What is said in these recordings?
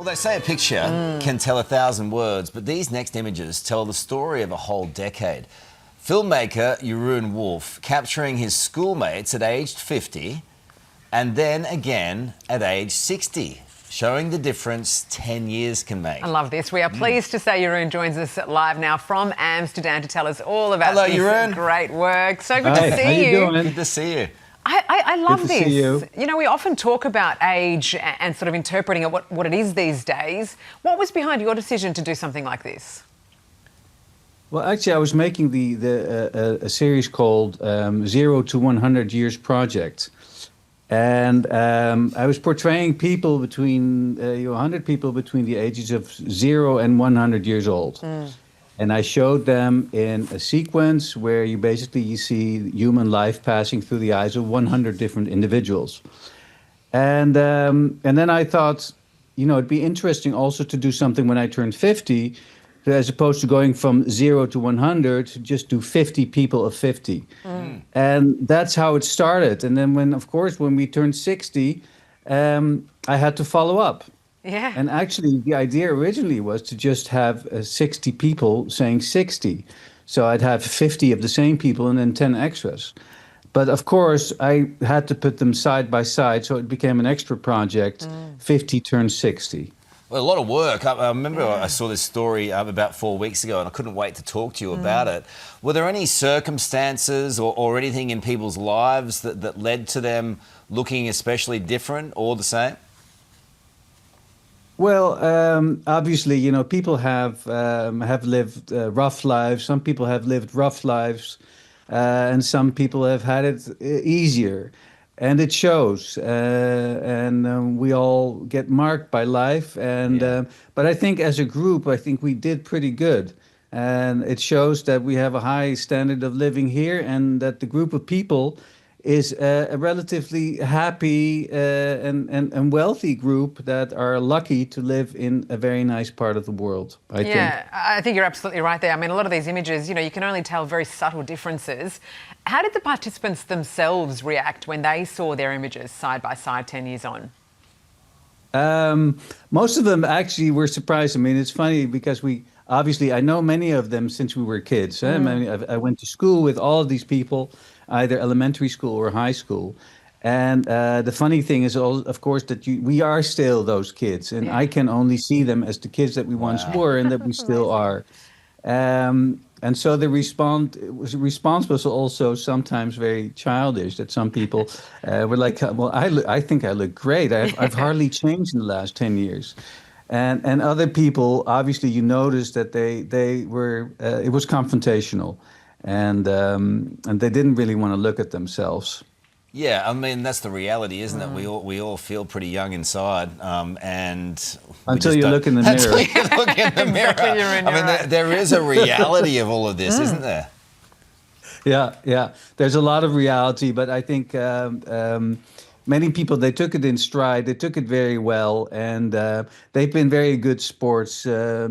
Well, they say a picture can tell 1,000 words, but these next images tell the story of a whole decade. Filmmaker Jeroen Wolf capturing his schoolmates at aged 50 and then again at age 60, showing the difference 10 years can make. I love this. We are pleased to say Jeroen joins us live now from Amsterdam to tell us all about Hello, this Jeroen. great work. So good to see how you doing? Good to see you. I love Good to this. see you. You know, we often talk about age and sort of interpreting it, what it is these days. What was behind your decision to do something like this? Well, actually, I was making a series called 0 to 100 Years Project. And I was portraying people between, 100 people between the ages of 0 and 100 years old. And I showed them in a sequence where you see human life passing through the eyes of 100 different individuals. And then I thought, it'd be interesting also to do something when I turned 50, as opposed to going from 0 to 100, just do 50 people of 50. And that's how it started. And then when we turned 60, I had to follow up. Yeah. And actually, the idea originally was to just have 60 people saying 60. So I'd have 50 of the same people and then 10 extras. But of course, I had to put them side by side, so it became an extra project, 50 turned 60. Well, a lot of work. I remember I saw this story about 4 weeks ago and I couldn't wait to talk to you about it. Were there any circumstances or anything in people's lives that led to them looking especially different or the same? Well, obviously, people have lived rough lives. Some people have lived rough lives, and some people have had it easier. And it shows, and we all get marked by life. But I think as a group, we did pretty good. And it shows that we have a high standard of living here, and that the group of people is a relatively happy and wealthy group that are lucky to live in a very nice part of the world, I think. Yeah, I think you're absolutely right there. I mean, a lot of these images, you can only tell very subtle differences. How did the participants themselves react when they saw their images side by side 10 years on? Most of them actually were surprised. I mean, it's funny because I know many of them since we were kids. I went to school with all of these people, either elementary school or high school. And the funny thing is, of course, that we are still those kids. And I can only see them as the kids that we once were and that we still are. And so the response was also sometimes very childish, that some people were like, well, I think I look great. I've hardly changed in the last 10 years. And other people, obviously, you noticed that they were, it was confrontational. And they didn't really want to look at themselves. Yeah, I mean, that's the reality, isn't it? We all feel pretty young inside, and until you look in the mirror. Until you look in the mirror. I mean, there is a reality of all of this, isn't there? Yeah. There's a lot of reality, but I think many people, they took it in stride. They took it very well, and they've been very good sports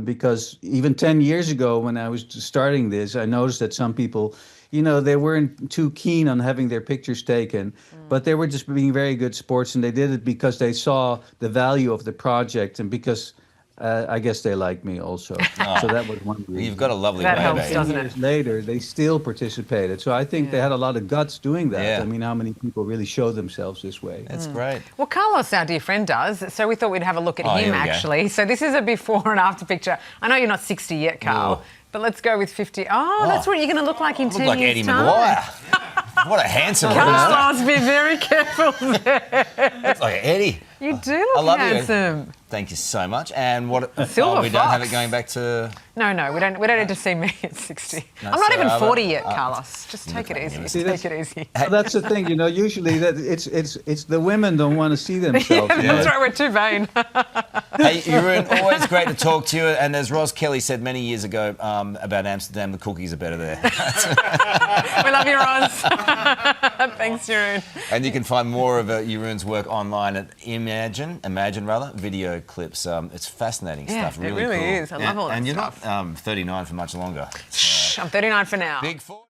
because even 10 years ago when I was starting this, I noticed that some people, they weren't too keen on having their pictures taken, but they were just being very good sports, and they did it because they saw the value of the project and because I guess they like me also. So that was one reason. You've got a lovely that way, helps, baby. doesn't it? 10 years later, they still participated. So I think they had a lot of guts doing that. Yeah. I mean, how many people really show themselves this way? That's great. Well, Carlos, our dear friend, does. So we thought we'd have a look at him, here we go. actually. So this is a before and after picture. I know you're not 60 yet, Karl, but let's go with 50. Oh, that's what you're going to look like in 10 Look like years' Eddie time. Maguire. What a handsome one. Carlos, be very careful there. Looks like Eddie. You do I look love handsome. you. Thank you so much. And what? Silver we don't have it fox. going back to. No, we don't need to see me at 60. No, I'm not Sarah, even 40 yet, Carlos. Just take it like easy. me. See, Take it easy. Well, that's the thing, usually that it's the women don't want to see themselves. That's right, we're too vain. Hey, Jeroen, always great to talk to you. And as Roz Kelly said many years ago about Amsterdam, the cookies are better there. We love you, Roz. Thanks, Jeroen. And you can find more of Jeroen's work online at Imagine video clips. It's fascinating stuff. It Really really cool. is. I love all that and stuff. you're not 39 for much longer. I'm 39 for now. Big 4.